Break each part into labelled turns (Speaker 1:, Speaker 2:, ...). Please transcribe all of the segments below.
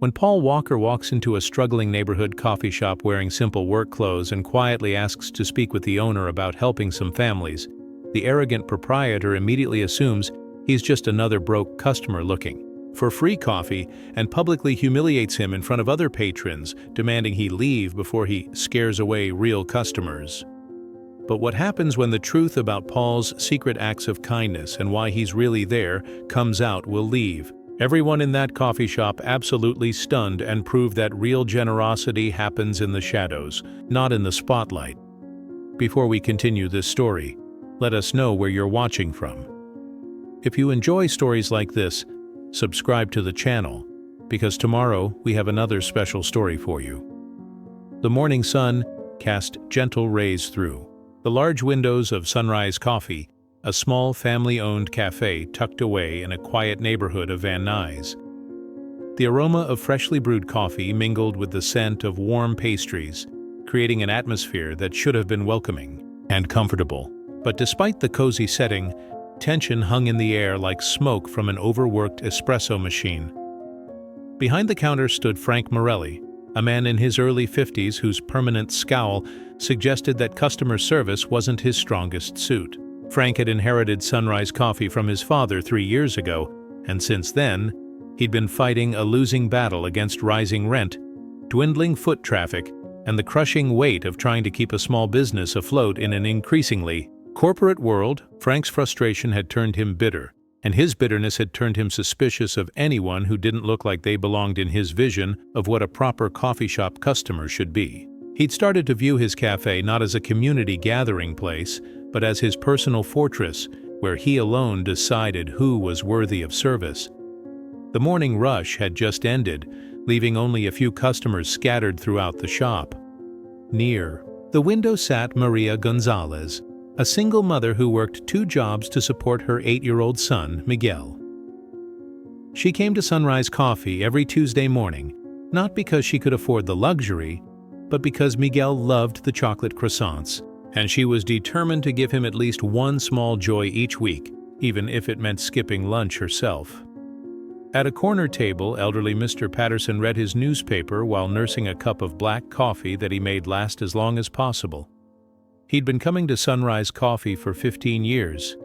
Speaker 1: When Paul Walker walks into a struggling neighborhood coffee shop wearing simple work clothes and quietly asks to speak with the owner about helping some families, the arrogant proprietor immediately assumes he's just another broke customer looking for free coffee and publicly humiliates him in front of other patrons, demanding he leave before he scares away real customers. But what happens when the truth about Paul's secret acts of kindness and why he's really there comes out will leave everyone in that coffee shop absolutely stunned and prove that real generosity happens in the shadows, not in the spotlight. Before we continue this story, let us know where you're watching from. If you enjoy stories like this, subscribe to the channel, because tomorrow we have another special story for you. The morning sun cast gentle rays through the large windows of Sunrise Coffee, a small family-owned cafe tucked away in a quiet neighborhood of Van Nuys. The aroma of freshly brewed coffee mingled with the scent of warm pastries, creating an atmosphere that should have been welcoming and comfortable. But despite the cozy setting, tension hung in the air like smoke from an overworked espresso machine. Behind the counter stood Frank Morelli, a man in his early 50s whose permanent scowl suggested that customer service wasn't his strongest suit. Frank had inherited Sunrise Coffee from his father 3 years ago, and since then, he'd been fighting a losing battle against rising rent, dwindling foot traffic, and the crushing weight of trying to keep a small business afloat in an increasingly corporate world. Frank's frustration had turned him bitter, and his bitterness had turned him suspicious of anyone who didn't look like they belonged in his vision of what a proper coffee shop customer should be. He'd started to view his cafe not as a community gathering place, but as his personal fortress, where he alone decided who was worthy of service. The morning rush had just ended, leaving only a few customers scattered throughout the shop. Near the window sat Maria Gonzalez, a single mother who worked 2 jobs to support her 8-year-old son, Miguel. She came to Sunrise Coffee every Tuesday morning, not because she could afford the luxury, but because Miguel loved the chocolate croissants, and she was determined to give him at least one small joy each week, even if it meant skipping lunch herself. At a corner table, elderly Mr. Patterson read his newspaper while nursing a cup of black coffee that he made last as long as possible. He'd been coming to Sunrise Coffee for 15 years,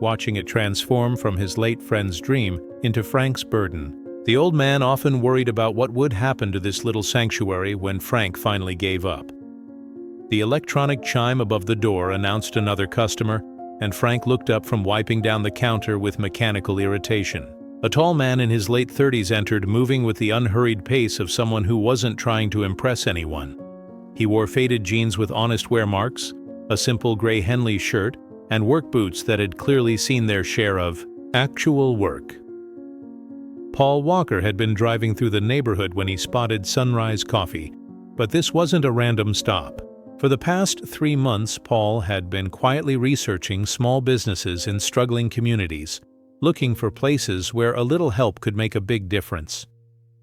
Speaker 1: watching it transform from his late friend's dream into Frank's burden. The old man often worried about what would happen to this little sanctuary when Frank finally gave up. The electronic chime above the door announced another customer, and Frank looked up from wiping down the counter with mechanical irritation. A tall man in his late 30s entered, moving with the unhurried pace of someone who wasn't trying to impress anyone. He wore faded jeans with honest wear marks, a simple gray Henley shirt, and work boots that had clearly seen their share of actual work. Paul Walker had been driving through the neighborhood when he spotted Sunrise Coffee, but this wasn't a random stop. For the past 3 months, Paul had been quietly researching small businesses in struggling communities, looking for places where a little help could make a big difference.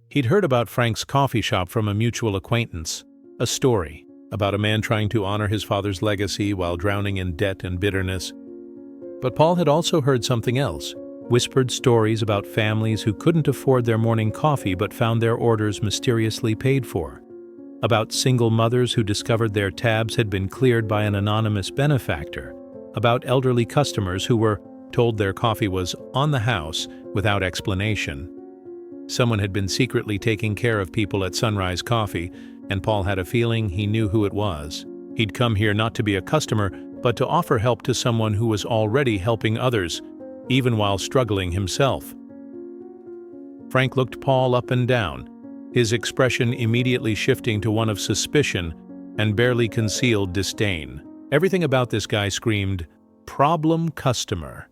Speaker 1: He'd heard about Frank's coffee shop from a mutual acquaintance, a story about a man trying to honor his father's legacy while drowning in debt and bitterness. But Paul had also heard something else, whispered stories about families who couldn't afford their morning coffee but found their orders mysteriously paid for, about single mothers who discovered their tabs had been cleared by an anonymous benefactor, about elderly customers who were told their coffee was on the house without explanation. Someone had been secretly taking care of people at Sunrise Coffee, and Paul had a feeling he knew who it was. He'd come here not to be a customer, but to offer help to someone who was already helping others, even while struggling himself. Frank looked Paul up and down, his expression immediately shifting to one of suspicion and barely concealed disdain. Everything about this guy screamed, problem customer.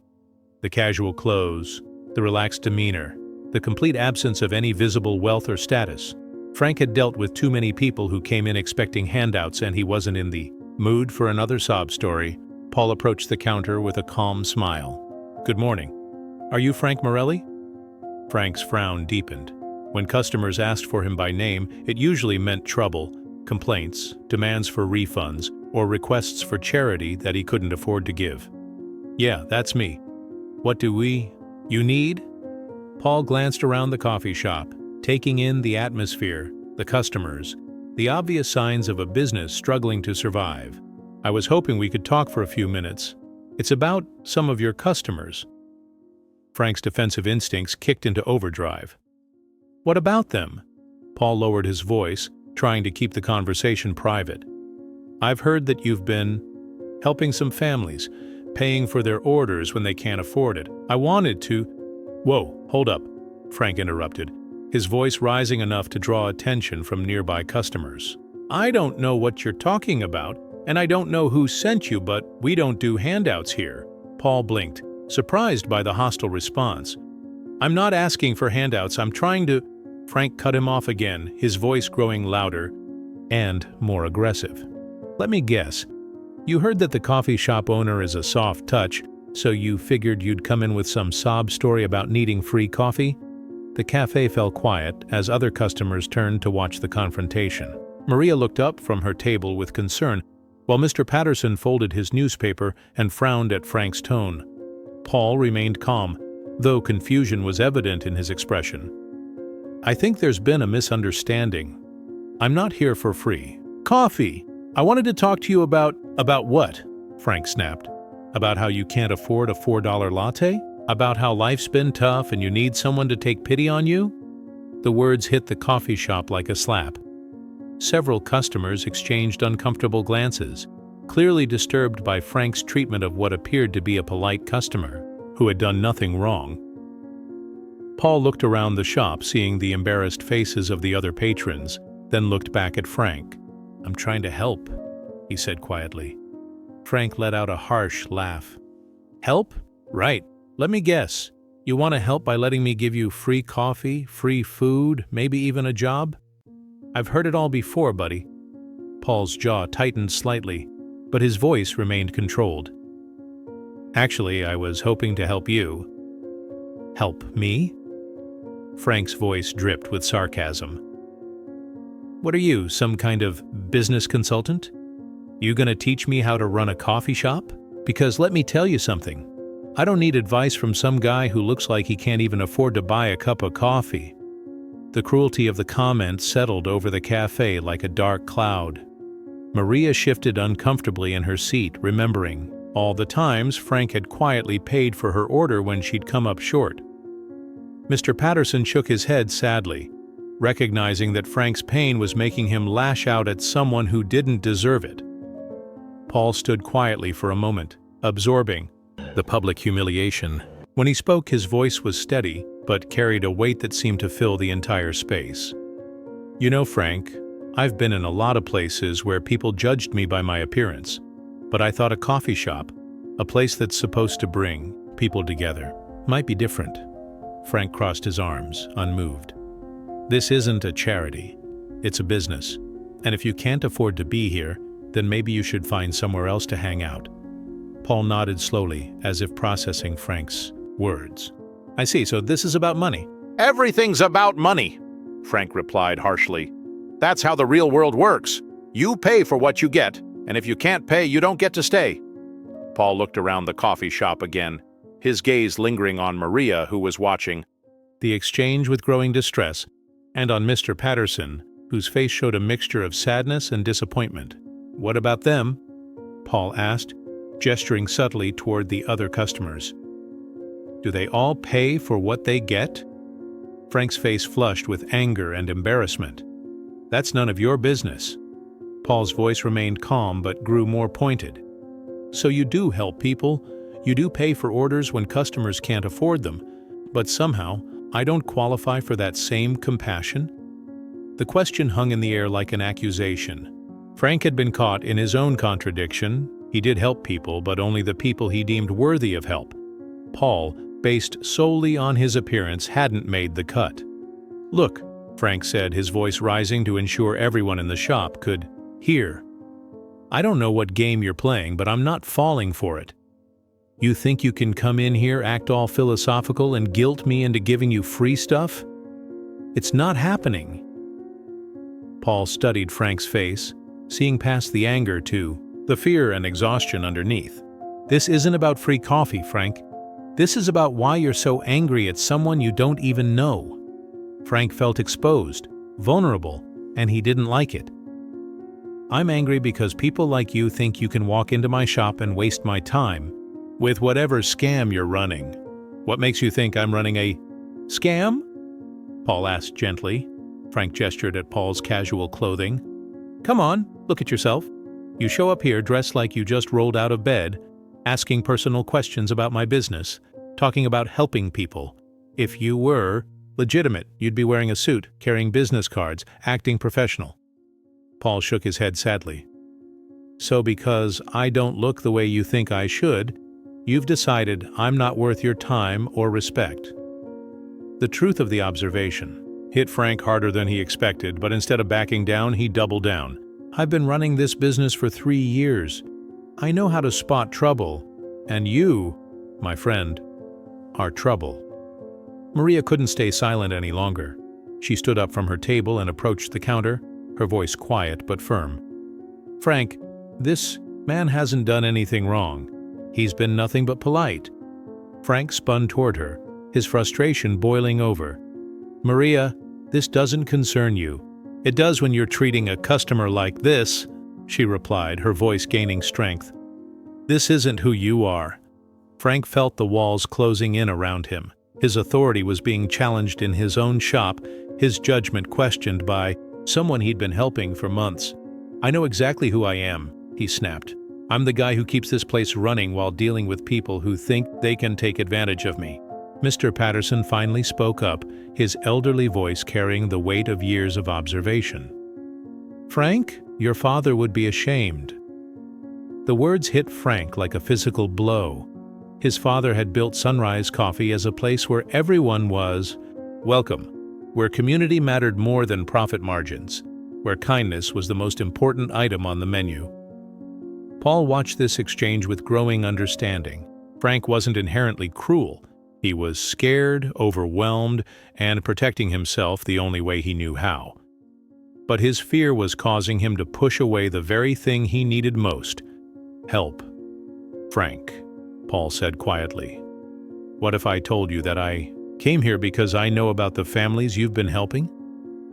Speaker 1: The casual clothes, the relaxed demeanor, the complete absence of any visible wealth or status. Frank had dealt with too many people who came in expecting handouts, and he wasn't in the mood for another sob story. Paul approached the counter with a calm smile. "Good morning. Are you Frank Morelli?" Frank's frown deepened. When customers asked for him by name, it usually meant trouble, complaints, demands for refunds, or requests for charity that he couldn't afford to give. "Yeah, that's me. What do you need?" Paul glanced around the coffee shop. taking in the atmosphere, the customers, the obvious signs of a business struggling to survive. I was hoping we could talk for a few minutes. It's about some of your customers. Frank's defensive instincts kicked into overdrive. What about them? Paul lowered his voice, trying to keep the conversation private. I've heard that you've been helping some families, paying for their orders when they can't afford it. I wanted to— Whoa, hold up, Frank interrupted, his voice rising enough to draw attention from nearby customers. I don't know what you're talking about, and I don't know who sent you, but we don't do handouts here. Paul blinked, surprised by the hostile response. I'm not asking for handouts, I'm trying to— Frank cut him off again, his voice growing louder and more aggressive. Let me guess. You heard that the coffee shop owner is a soft touch, so you figured you'd come in with some sob story about needing free coffee? The cafe fell quiet as other customers turned to watch the confrontation. Maria looked up from her table with concern, while Mr. Patterson folded his newspaper and frowned at Frank's tone. Paul remained calm, though confusion was evident in his expression. I think there's been a misunderstanding. I'm not here for free coffee. I wanted to talk to you about what? Frank snapped. About how you can't afford a $4 latte? About how life's been tough and you need someone to take pity on you? The words hit the coffee shop like a slap. Several customers exchanged uncomfortable glances, clearly disturbed by Frank's treatment of what appeared to be a polite customer who had done nothing wrong. Paul looked around the shop, seeing the embarrassed faces of the other patrons, then looked back at Frank. I'm trying to help, he said quietly. Frank let out a harsh laugh. Help? Right. Let me guess. You want to help by letting me give you free coffee, free food, maybe even a job? I've heard it all before, buddy. Paul's jaw tightened slightly, but his voice remained controlled. Actually, I was hoping to help you. Help me? Frank's voice dripped with sarcasm. What are you, some kind of business consultant? You gonna teach me how to run a coffee shop? Because let me tell you something. I don't need advice from some guy who looks like he can't even afford to buy a cup of coffee. The cruelty of the comment settled over the cafe like a dark cloud. Maria shifted uncomfortably in her seat, remembering all the times Frank had quietly paid for her order when she'd come up short. Mr. Patterson shook his head sadly, recognizing that Frank's pain was making him lash out at someone who didn't deserve it. Paul stood quietly for a moment, absorbing the public humiliation. When he spoke, his voice was steady, but carried a weight that seemed to fill the entire space. You know, Frank, I've been in a lot of places where people judged me by my appearance, but I thought a coffee shop, a place that's supposed to bring people together, might be different. Frank crossed his arms, unmoved. This isn't a charity. It's a business. And if you can't afford to be here, then maybe you should find somewhere else to hang out. Paul nodded slowly, as if processing Frank's words. I see, so this is about money.
Speaker 2: Everything's about money, Frank replied harshly. That's how the real world works. You pay for what you get, and if you can't pay, you don't get to stay. Paul looked around the coffee shop again, his gaze lingering on Maria, who was watching
Speaker 1: the exchange with growing distress, and on Mr. Patterson, whose face showed a mixture of sadness and disappointment. What about them? Paul asked, gesturing subtly toward the other customers. Do they all pay for what they get? Frank's face flushed with anger and embarrassment. That's none of your business. Paul's voice remained calm but grew more pointed. So you do help people, you do pay for orders when customers can't afford them, but somehow I don't qualify for that same compassion? The question hung in the air like an accusation. Frank had been caught in his own contradiction. He did help people, but only the people he deemed worthy of help. Paul, based solely on his appearance, hadn't made the cut. Look, Frank said, his voice rising to ensure everyone in the shop could hear. I don't know what game you're playing, but I'm not falling for it. You think you can come in here, act all philosophical, and guilt me into giving you free stuff? It's not happening. Paul studied Frank's face, seeing past the anger to the fear and exhaustion underneath. This isn't about free coffee, Frank. This is about why you're so angry at someone you don't even know. Frank felt exposed, vulnerable, and he didn't like it. "I'm angry because people like you think you can walk into my shop and waste my time with whatever scam you're running. What makes you think I'm running a scam?" Paul asked gently. Frank gestured at Paul's casual clothing. "Come on, look at yourself. You show up here dressed like you just rolled out of bed, asking personal questions about my business, talking about helping people. If you were legitimate, you'd be wearing a suit, carrying business cards, acting professional." Paul shook his head sadly. "So because I don't look the way you think I should, you've decided I'm not worth your time or respect." The truth of the observation hit Frank harder than he expected, but instead of backing down, he doubled down. "I've been running this business for 3 years. I know how to spot trouble, and you, my friend, are trouble." Maria couldn't stay silent any longer. She stood up from her table and approached the counter, her voice quiet but firm. "Frank, this man hasn't done anything wrong. He's been nothing but polite." Frank spun toward her, his frustration boiling over. "Maria, this doesn't concern you. It does when you're treating a customer like this," she replied, her voice gaining strength. "This isn't who you are." Frank felt the walls closing in around him. His authority was being challenged in his own shop, his judgment questioned by someone he'd been helping for months. "I know exactly who I am," he snapped. "I'm the guy who keeps this place running while dealing with people who think they can take advantage of me." Mr. Patterson finally spoke up, his elderly voice carrying the weight of years of observation. "Frank, your father would be ashamed." The words hit Frank like a physical blow. His father had built Sunrise Coffee as a place where everyone was welcome, where community mattered more than profit margins, where kindness was the most important item on the menu. Paul watched this exchange with growing understanding. Frank wasn't inherently cruel. He was scared, overwhelmed, and protecting himself the only way he knew how. But his fear was causing him to push away the very thing he needed most: help. "Frank," Paul said quietly, "what if I told you that I came here because I know about the families you've been helping?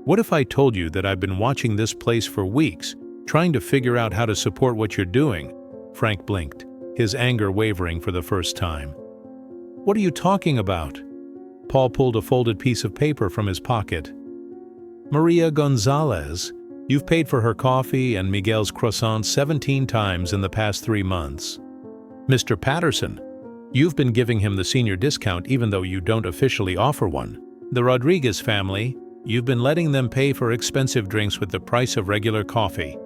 Speaker 1: What if I told you that I've been watching this place for weeks, trying to figure out how to support what you're doing?" Frank blinked, his anger wavering for the first time. "What are you talking about?" Paul pulled a folded piece of paper from his pocket. "Maria Gonzalez, you've paid for her coffee and Miguel's croissants 17 times in the past 3 months. Mr. Patterson, you've been giving him the senior discount even though you don't officially offer one. The Rodriguez family, you've been letting them pay for expensive drinks with the price of regular coffee."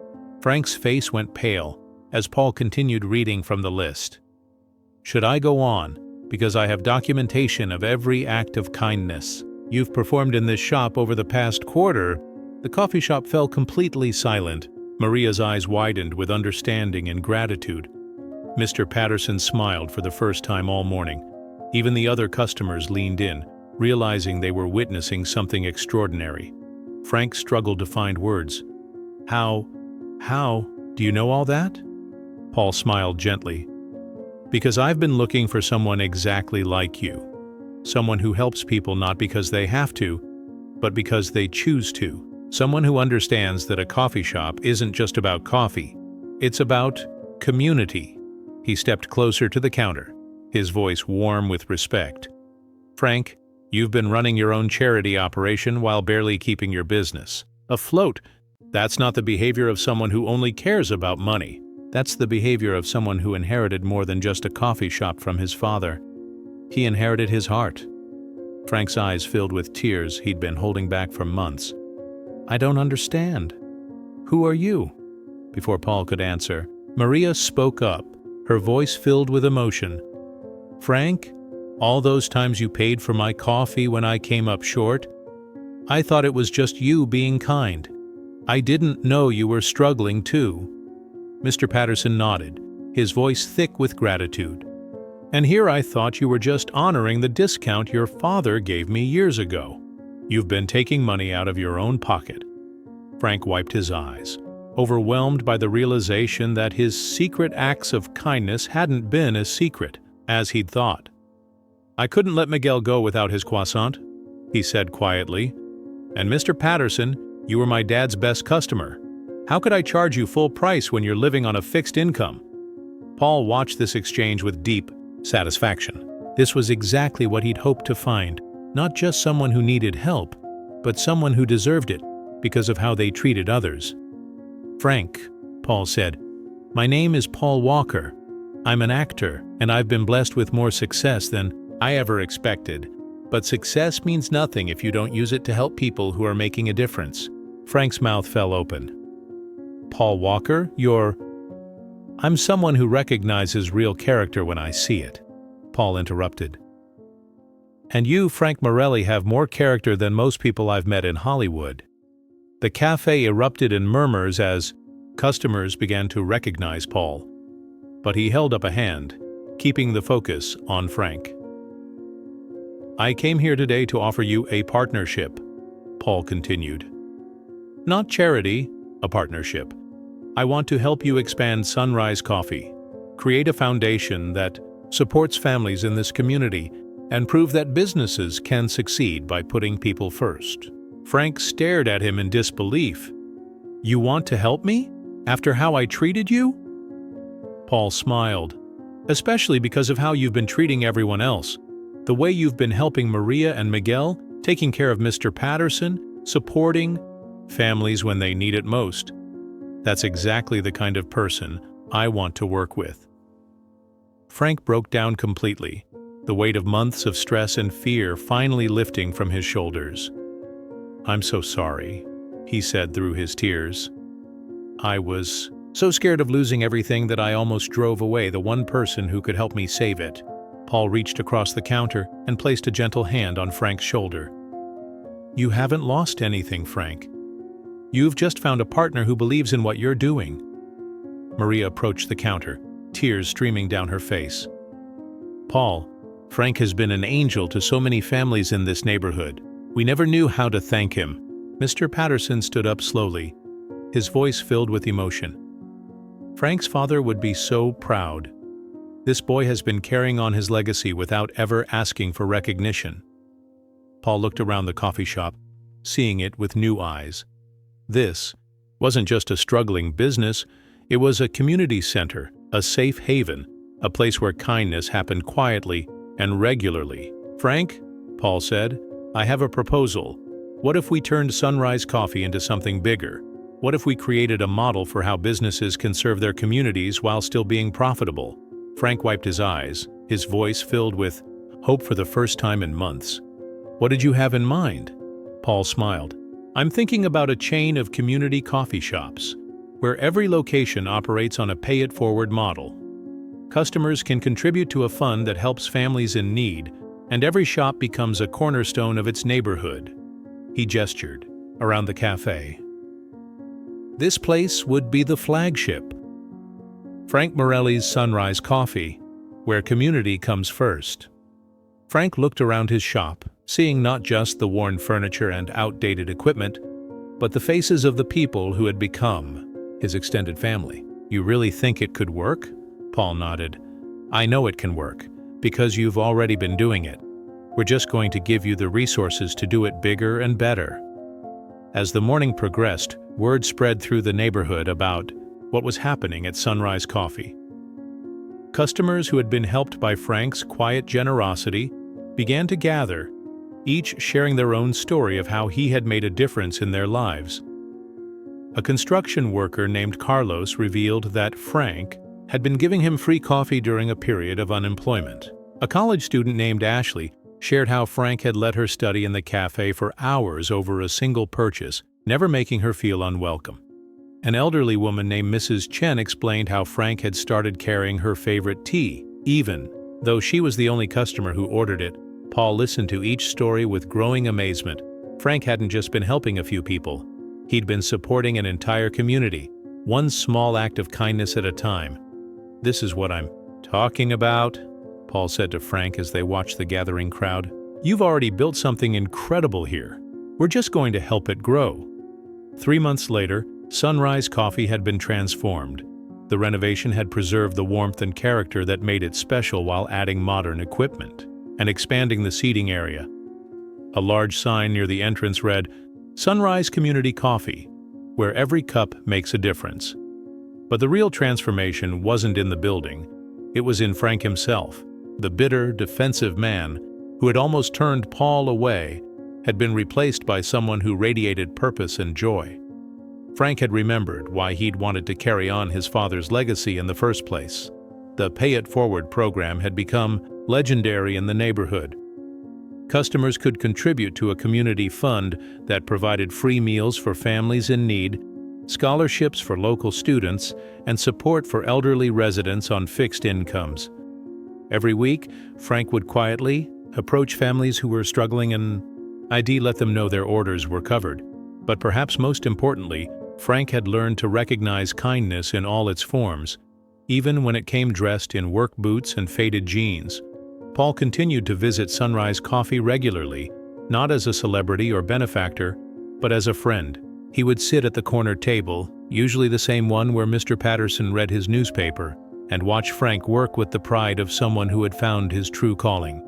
Speaker 1: Frank's face went pale as Paul continued reading from the list. "Should I go on? Because I have documentation of every act of kindness you've performed in this shop over the past quarter." The coffee shop fell completely silent. Maria's eyes widened with understanding and gratitude. Mr. Patterson smiled for the first time all morning. Even the other customers leaned in, realizing they were witnessing something extraordinary. Frank struggled to find words. How do you know all that?" Paul smiled gently. "Because I've been looking for someone exactly like you. Someone who helps people not because they have to, but because they choose to. Someone who understands that a coffee shop isn't just about coffee. It's about community." He stepped closer to the counter, his voice warm with respect. "Frank, you've been running your own charity operation while barely keeping your business afloat. That's not the behavior of someone who only cares about money. That's the behavior of someone who inherited more than just a coffee shop from his father. He inherited his heart." Frank's eyes filled with tears he'd been holding back for months. "I don't understand. Who are you?" Before Paul could answer, Maria spoke up, her voice filled with emotion. "Frank, all those times you paid for my coffee when I came up short, I thought it was just you being kind. I didn't know you were struggling too." Mr. Patterson nodded, his voice thick with gratitude. "And here I thought you were just honoring the discount your father gave me years ago. You've been taking money out of your own pocket." Frank wiped his eyes, overwhelmed by the realization that his secret acts of kindness hadn't been as secret as he'd thought. "I couldn't let Miguel go without his croissant," he said quietly, And Mr. Patterson, you were my dad's best customer. How could I charge you full price when you're living on a fixed income?" Paul watched this exchange with deep satisfaction. This was exactly what he'd hoped to find, not just someone who needed help, but someone who deserved it because of how they treated others. "Frank," Paul said, "my name is Paul Walker. I'm an actor, and I've been blessed with more success than I ever expected. But success means nothing if you don't use it to help people who are making a difference." Frank's mouth fell open. "Paul Walker, I'm someone who recognizes real character when I see it," Paul interrupted. "And you, Frank Morelli, have more character than most people I've met in Hollywood." The cafe erupted in murmurs as customers began to recognize Paul. But he held up a hand, keeping the focus on Frank. "I came here today to offer you a partnership," Paul continued. "Not charity, a partnership. I want to help you expand Sunrise Coffee, create a foundation that supports families in this community, and prove that businesses can succeed by putting people first." Frank stared at him in disbelief. "You want to help me? After how I treated you?" Paul smiled. "Especially because of how you've been treating everyone else. The way you've been helping Maria and Miguel, taking care of Mr. Patterson, supporting families when they need it most. That's exactly the kind of person I want to work with." Frank broke down completely, the weight of months of stress and fear finally lifting from his shoulders. "I'm so sorry," he said through his tears. "I was so scared of losing everything that I almost drove away the one person who could help me save it." Paul reached across the counter and placed a gentle hand on Frank's shoulder. "You haven't lost anything, Frank. You've just found a partner who believes in what you're doing." Maria approached the counter, tears streaming down her face. "Paul, Frank has been an angel to so many families in this neighborhood. We never knew how to thank him." Mr. Patterson stood up slowly, his voice filled with emotion. "Frank's father would be so proud. This boy has been carrying on his legacy without ever asking for recognition." Paul looked around the coffee shop, seeing it with new eyes. This wasn't just a struggling business, it was a community center, a safe haven, a place where kindness happened quietly and regularly. "Frank," Paul said, "I have a proposal. What if we turned Sunrise Coffee into something bigger? What if we created a model for how businesses can serve their communities while still being profitable?" Frank wiped his eyes, his voice filled with hope for the first time in months. "What did you have in mind?" Paul smiled. "I'm thinking about a chain of community coffee shops, where every location operates on a pay-it-forward model. Customers can contribute to a fund that helps families in need, and every shop becomes a cornerstone of its neighborhood." He gestured around the cafe. "This place would be the flagship. Frank Morelli's Sunrise Coffee, where community comes first." Frank looked around his shop, seeing not just the worn furniture and outdated equipment, but the faces of the people who had become his extended family. "You really think it could work?" Paul nodded. "I know it can work, because you've already been doing it. We're just going to give you the resources to do it bigger and better." As the morning progressed, word spread through the neighborhood about what was happening at Sunrise Coffee. Customers who had been helped by Frank's quiet generosity began to gather, each sharing their own story of how he had made a difference in their lives. A construction worker named Carlos revealed that Frank had been giving him free coffee during a period of unemployment. A college student named Ashley shared how Frank had let her study in the cafe for hours over a single purchase, never making her feel unwelcome. An elderly woman named Mrs. Chen explained how Frank had started carrying her favorite tea, even though she was the only customer who ordered it. Paul listened to each story with growing amazement. Frank hadn't just been helping a few people. He'd been supporting an entire community, one small act of kindness at a time. "This is what I'm talking about," Paul said to Frank as they watched the gathering crowd. "You've already built something incredible here. We're just going to help it grow." 3 months later, Sunrise Coffee had been transformed. The renovation had preserved the warmth and character that made it special while adding modern equipment and expanding the seating area. A large sign near the entrance read, Sunrise Community Coffee, where every cup makes a difference. But the real transformation wasn't in the building. It was in Frank himself. The bitter, defensive man who had almost turned Paul away had been replaced by someone who radiated purpose and joy. Frank had remembered why he'd wanted to carry on his father's legacy in the first place. The Pay It Forward program had become legendary in the neighborhood. Customers could contribute to a community fund that provided free meals for families in need, scholarships for local students, and support for elderly residents on fixed incomes. Every week, Frank would quietly approach families who were struggling and let them know their orders were covered. But perhaps most importantly, Frank had learned to recognize kindness in all its forms, even when it came dressed in work boots and faded jeans. Paul continued to visit Sunrise Coffee regularly, not as a celebrity or benefactor, but as a friend. He would sit at the corner table, usually the same one where Mr. Patterson read his newspaper, and watch Frank work with the pride of someone who had found his true calling.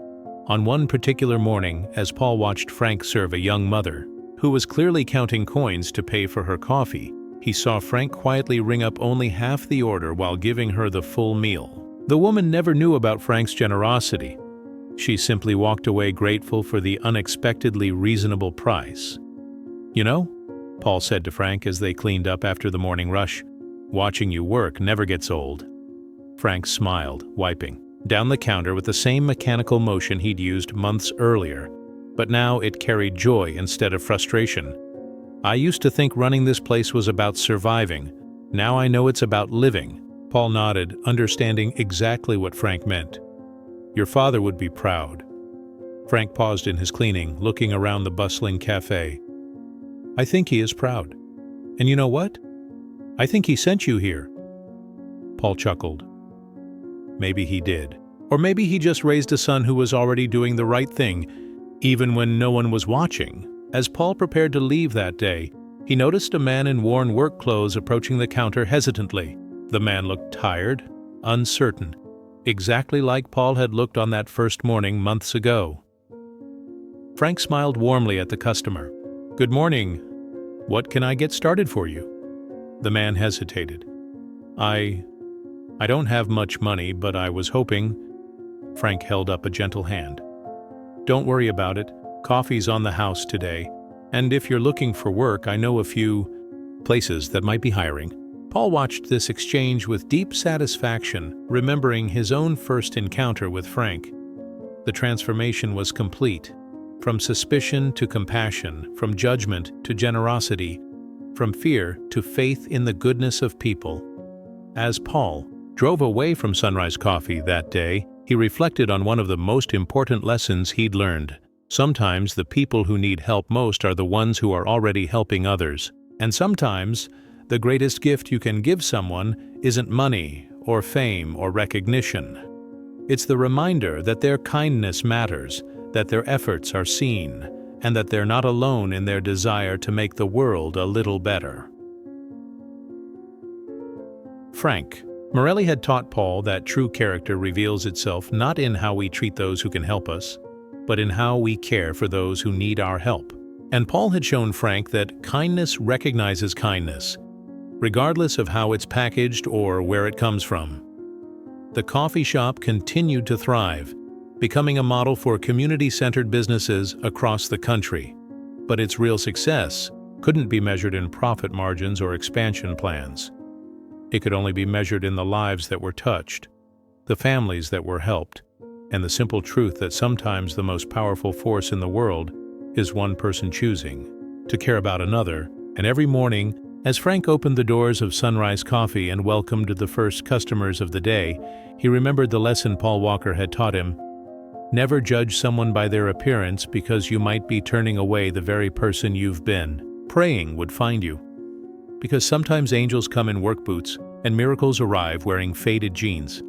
Speaker 1: On one particular morning, as Paul watched Frank serve a young mother, who was clearly counting coins to pay for her coffee, he saw Frank quietly ring up only half the order while giving her the full meal. The woman never knew about Frank's generosity. She simply walked away grateful for the unexpectedly reasonable price. "You know," Paul said to Frank as they cleaned up after the morning rush, "watching you work never gets old." Frank smiled, wiping down the counter with the same mechanical motion he'd used months earlier, but now it carried joy instead of frustration. "I used to think running this place was about surviving. Now I know it's about living." Paul nodded, understanding exactly what Frank meant. "Your father would be proud." Frank paused in his cleaning, looking around the bustling cafe. "I think he is proud. And you know what? I think he sent you here." Paul chuckled. Maybe he did. Or maybe he just raised a son who was already doing the right thing, even when no one was watching. As Paul prepared to leave that day, he noticed a man in worn work clothes approaching the counter hesitantly. The man looked tired, uncertain, exactly like Paul had looked on that first morning months ago. Frank smiled warmly at the customer. "Good morning. What can I get started for you?" The man hesitated. I don't have much money, but I was hoping." Frank held up a gentle hand. "Don't worry about it. Coffee's on the house today. And if you're looking for work, I know a few places that might be hiring." Paul watched this exchange with deep satisfaction, remembering his own first encounter with Frank. The transformation was complete. From suspicion to compassion, from judgment to generosity, from fear to faith in the goodness of people. As Paul drove away from Sunrise Coffee that day, he reflected on one of the most important lessons he'd learned. Sometimes the people who need help most are the ones who are already helping others. And sometimes the greatest gift you can give someone isn't money or fame or recognition. It's the reminder that their kindness matters, that their efforts are seen, and that they're not alone in their desire to make the world a little better. Frank. Morelli had taught Paul that true character reveals itself not in how we treat those who can help us, but in how we care for those who need our help. And Paul had shown Frank that kindness recognizes kindness, regardless of how it's packaged or where it comes from. The coffee shop continued to thrive, becoming a model for community-centered businesses across the country. But its real success couldn't be measured in profit margins or expansion plans. It could only be measured in the lives that were touched, the families that were helped, and the simple truth that sometimes the most powerful force in the world is one person choosing to care about another. And every morning, as Frank opened the doors of Sunrise Coffee and welcomed the first customers of the day, he remembered the lesson Paul Walker had taught him. Never judge someone by their appearance, because you might be turning away the very person you've been praying would find you. Because sometimes angels come in work boots and miracles arrive wearing faded jeans.